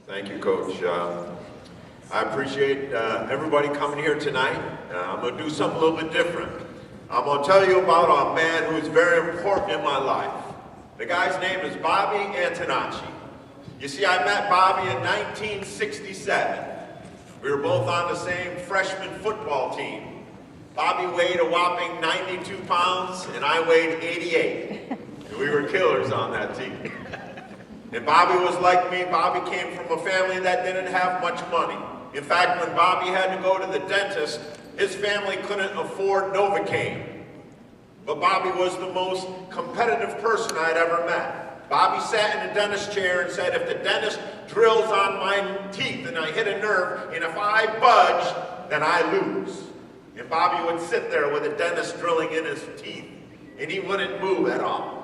Thank you, Coach. I appreciate everybody coming here tonight. I'm going to do something a little bit different. I'm going to tell you about a man who's very important in my life. The guy's name is Bobby Antonacci. You see, I met Bobby in 1967. We were both on the same freshman football team. Bobby weighed a whopping 92 pounds, and I weighed 88. And we were killers on that team. And Bobby was like me. Bobby came from a family that didn't have much money. In fact, when Bobby had to go to the dentist, his family couldn't afford Novocaine. But Bobby was the most competitive person I'd ever met. Bobby sat in a dentist chair and said, if the dentist drills on my teeth and I hit a nerve, and if I budge, then I lose. And Bobby would sit there with a dentist drilling in his teeth, and he wouldn't move at all.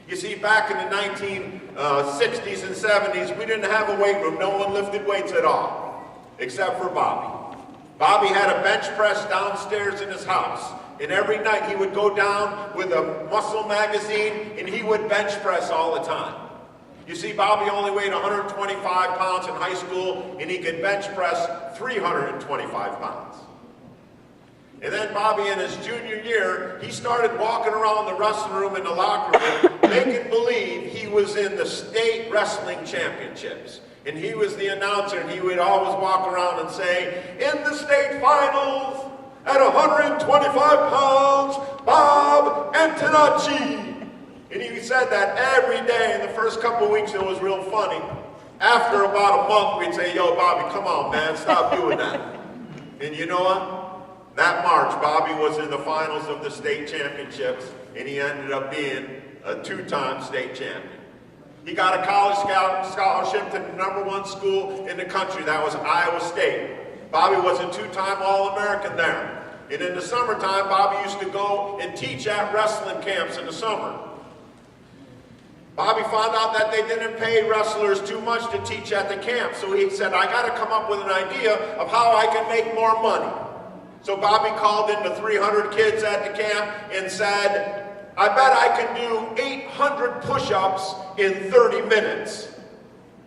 You see, back in the 1960s and 70s, we didn't have a weight room. No one lifted weights at all, except for Bobby. Bobby had a bench press downstairs in his house. And every night he would go down with a muscle magazine and he would bench press all the time. You see, Bobby only weighed 125 pounds in high school and he could bench press 325 pounds. And then Bobby, in his junior year, he started walking around the wrestling room in the locker room, making believe he was in the state wrestling championships. And he was the announcer, and he would always walk around and say, in the state finals, at 125 pounds, Bob Antonacci. And he said that every day. In the first couple of weeks, it was real funny. After about a month, we'd say, yo, Bobby, come on, man, stop doing that. And you know what? That March, Bobby was in the finals of the state championships, and he ended up being a two-time state champion. He got a college scholarship to the #1 school in the country. That was Iowa State. Bobby was a two-time All-American there. And in the summertime, Bobby used to go and teach at wrestling camps in the summer. Bobby found out that they didn't pay wrestlers too much to teach at the camp. So he said, I got to come up with an idea of how I can make more money. So Bobby called in the 300 kids at the camp and said, I bet I can do 800 push-ups in 30 minutes.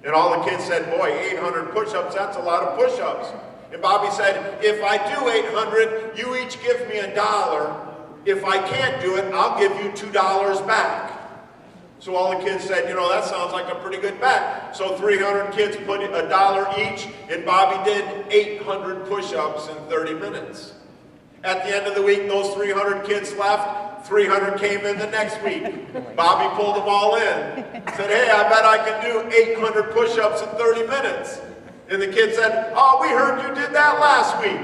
And all the kids said, boy, 800 push-ups, that's a lot of push-ups. And Bobby said, if I do 800, you each give me $1. If I can't do it, I'll give you $2 back. So all the kids said, you know, that sounds like a pretty good bet. So 300 kids put $1 each, and Bobby did 800 push-ups in 30 minutes. At the end of the week, those 300 kids left. 300 came in the next week. Bobby pulled them all in. Said, hey, I bet I can do 800 push-ups in 30 minutes. And the kid said, oh, we heard you did that last week.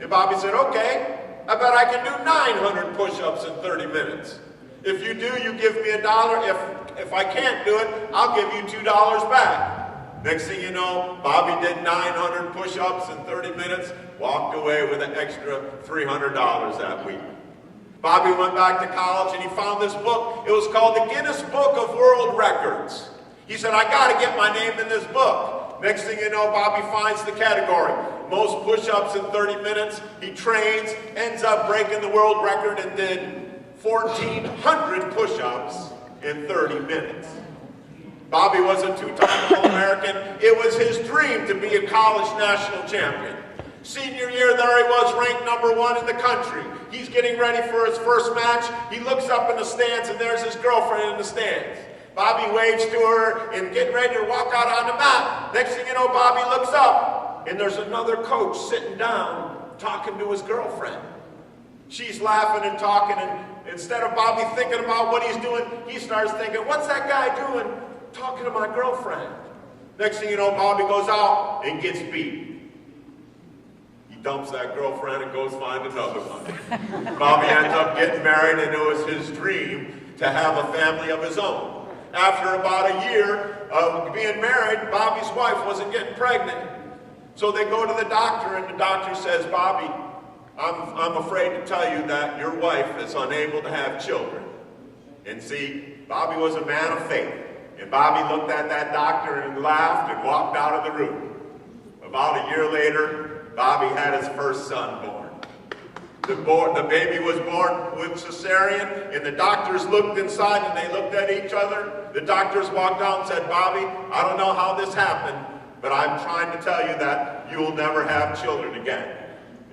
And Bobby said, okay, I bet I can do 900 push-ups in 30 minutes. If you do, you give me $1. If I can't do it, I'll give you $2 back. Next thing you know, Bobby did 900 push-ups in 30 minutes, walked away with an extra $300 that week. Bobby went back to college and he found this book. It was called the Guinness Book of World Records. He said, I got to get my name in this book. Next thing you know, Bobby finds the category. Most push-ups in 30 minutes. He trains, ends up breaking the world record and did 1,400 push-ups in 30 minutes. Bobby was a two-time All-American. It was his dream to be a college national champion. Senior year, there he was, ranked #1 in the country. He's getting ready for his first match. He looks up in the stands, and there's his girlfriend in the stands. Bobby waves to her and getting ready to walk out on the mat. Next thing you know, Bobby looks up, and there's another coach sitting down talking to his girlfriend. She's laughing and talking, and instead of Bobby thinking about what he's doing, he starts thinking, what's that guy doing talking to my girlfriend? Next thing you know, Bobby goes out and gets beat. He dumps that girlfriend and goes find another one. Bobby ends up getting married, and it was his dream to have a family of his own. After about a year of being married, Bobby's wife wasn't getting pregnant. So they go to the doctor, and the doctor says, Bobby, I'm afraid to tell you that your wife is unable to have children. And see, Bobby was a man of faith. And Bobby looked at that doctor and laughed and walked out of the room. About a year later, Bobby had his first son born. The baby was born with cesarean, and the doctors looked inside and they looked at each other. The doctors walked out and said, Bobby, I don't know how this happened, but I'm trying to tell you that you will never have children again.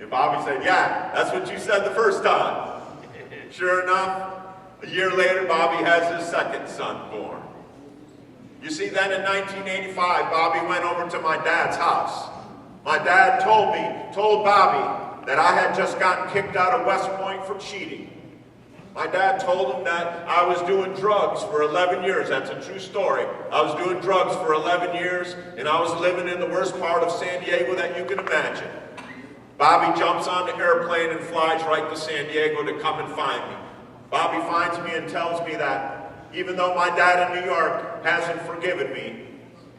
And Bobby said, yeah, that's what you said the first time. Sure enough, a year later, Bobby has his second son born. You see, then in 1985, Bobby went over to my dad's house. My dad told Bobby that I had just gotten kicked out of West Point for cheating. My dad told him that I was doing drugs for 11 years. That's a true story. I was doing drugs for 11 years, and I was living in the worst part of San Diego that you can imagine. Bobby jumps on the airplane and flies right to San Diego to come and find me. Bobby finds me and tells me that even though my dad in New York hasn't forgiven me,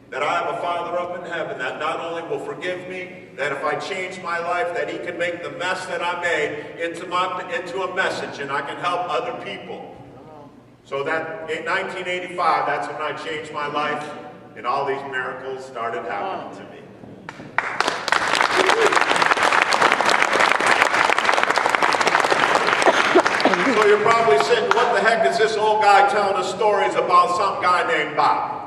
that I have a Father up in heaven that not only will forgive me, that if I change my life, that he can make the mess that I made into a message, and I can help other people. So that in 1985, that's when I changed my life, and all these miracles started happening to me. So you're probably saying, what the heck is this old guy telling us stories about some guy named Bob?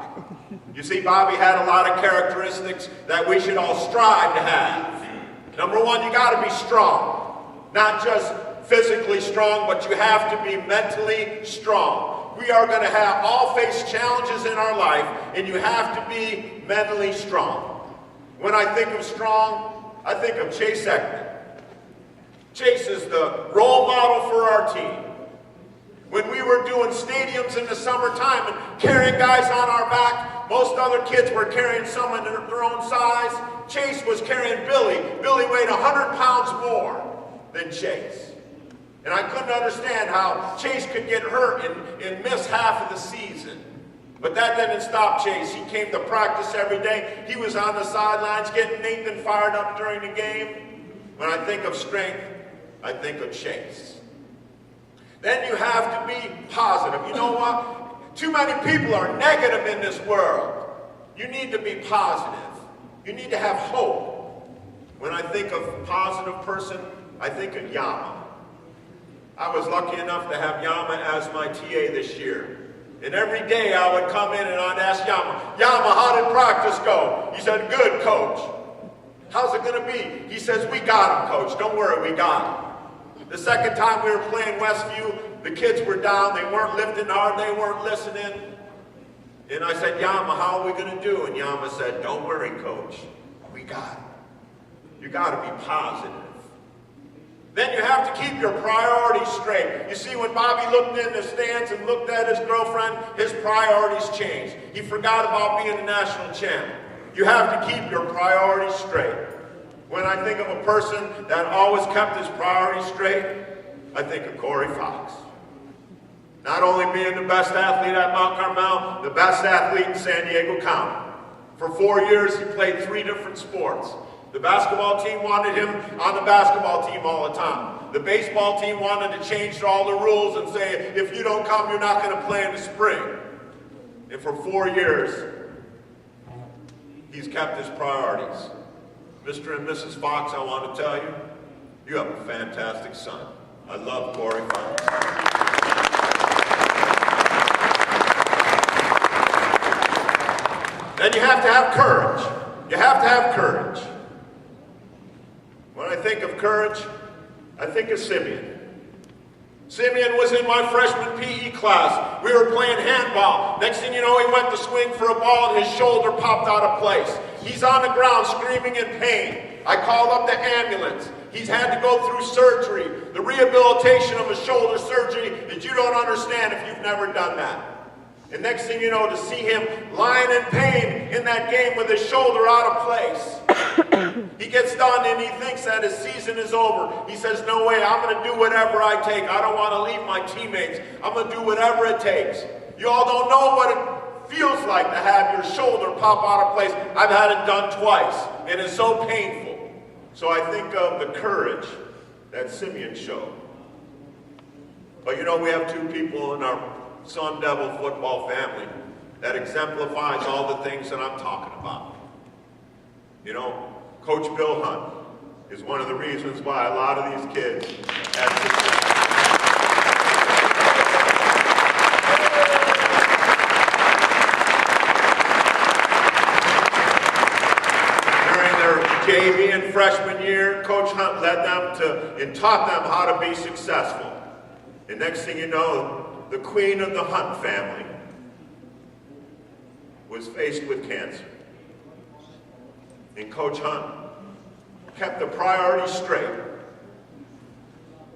You see, Bobby had a lot of characteristics that we should all strive to have. Number one, you got to be strong. Not just physically strong, but you have to be mentally strong. We are going to all face challenges in our life, and you have to be mentally strong. When I think of strong, I think of Chase Ekman. Chase is the role model for our team. When we were doing stadiums in the summertime and carrying guys on our back, most other kids were carrying someone their own size. Chase was carrying Billy. Billy weighed 100 pounds more than Chase. And I couldn't understand how Chase could get hurt and miss half of the season. But that didn't stop Chase. He came to practice every day. He was on the sidelines getting Nathan fired up during the game. When I think of strength, I think of Chase. Then you have to be positive. You know what? Too many people are negative in this world. You need to be positive. You need to have hope. When I think of a positive person, I think of Yama. I was lucky enough to have Yama as my TA this year. And every day I would come in and I'd ask Yama, how did practice go? He said, good, coach. How's it going to be? He says, we got him, coach. Don't worry, we got him. The second time we were playing Westview, the kids were down. They weren't lifting hard. They weren't listening. And I said, Yama, how are we going to do? And Yama said, don't worry, coach. We got it. You got to be positive. Then you have to keep your priorities straight. You see, when Bobby looked in the stands and looked at his girlfriend, his priorities changed. He forgot about being a national champ. You have to keep your priorities straight. When I think of a person that always kept his priorities straight, I think of Corey Fox. Not only being the best athlete at Mount Carmel, the best athlete in San Diego County. For 4 years, he played 3 different sports. The basketball team wanted him on the basketball team all the time. The baseball team wanted to change all the rules and say, if you don't come, you're not going to play in the spring. And for 4 years, he's kept his priorities. Mr. and Mrs. Fox, I want to tell you, you have a fantastic son. I love Corey Fox. Then you have to have courage. You have to have courage. When I think of courage, I think of Simeon. Simeon was in my freshman PE class. We were playing handball. Next thing you know, he went to swing for a ball and his shoulder popped out of place. He's on the ground screaming in pain. I called up the ambulance. He's had to go through surgery, the rehabilitation of a shoulder surgery that you don't understand if you've never done that. And next thing you know, to see him lying in pain in that game with his shoulder out of place. He gets done and he thinks that his season is over. He says, no way, I'm going to do whatever I take. I don't want to leave my teammates. I'm going to do whatever it takes. You all don't know what it feels like to have your shoulder pop out of place. I've had it done twice, and it's so painful. So I think of the courage that Simeon showed. But you know, we have 2 people in our Sun Devil football family that exemplifies all the things that I'm talking about. You know, Coach Bill Hunt is one of the reasons why a lot of these kids have success. freshman year, Coach Hunt led them to and taught them how to be successful. And next thing you know, the queen of the Hunt family was faced with cancer. And Coach Hunt kept the priorities straight.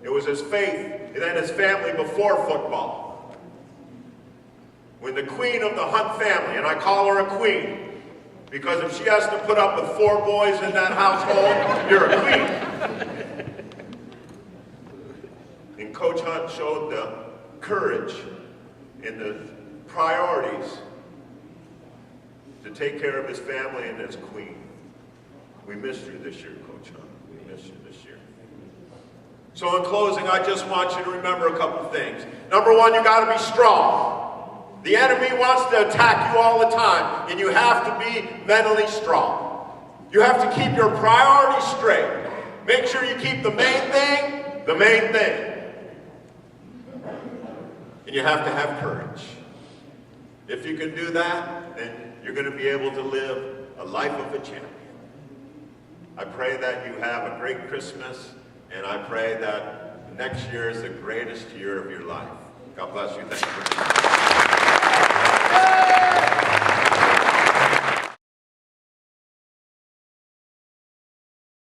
It was his faith and then his family before football. When the queen of the Hunt family, and I call her a queen, because if she has to put up with 4 boys in that household, you're a queen. And Coach Hunt showed the courage and the priorities to take care of his family and his queen. We missed you this year, Coach Hunt. We missed you this year. So in closing, I just want you to remember a couple things. Number one, you got to be strong. The enemy wants to attack you all the time, and you have to be mentally strong. You have to keep your priorities straight. Make sure you keep the main thing, the main thing. And you have to have courage. If you can do that, then you're going to be able to live a life of a champion. I pray that you have a great Christmas, and I pray that next year is the greatest year of your life. God bless you. Thank you.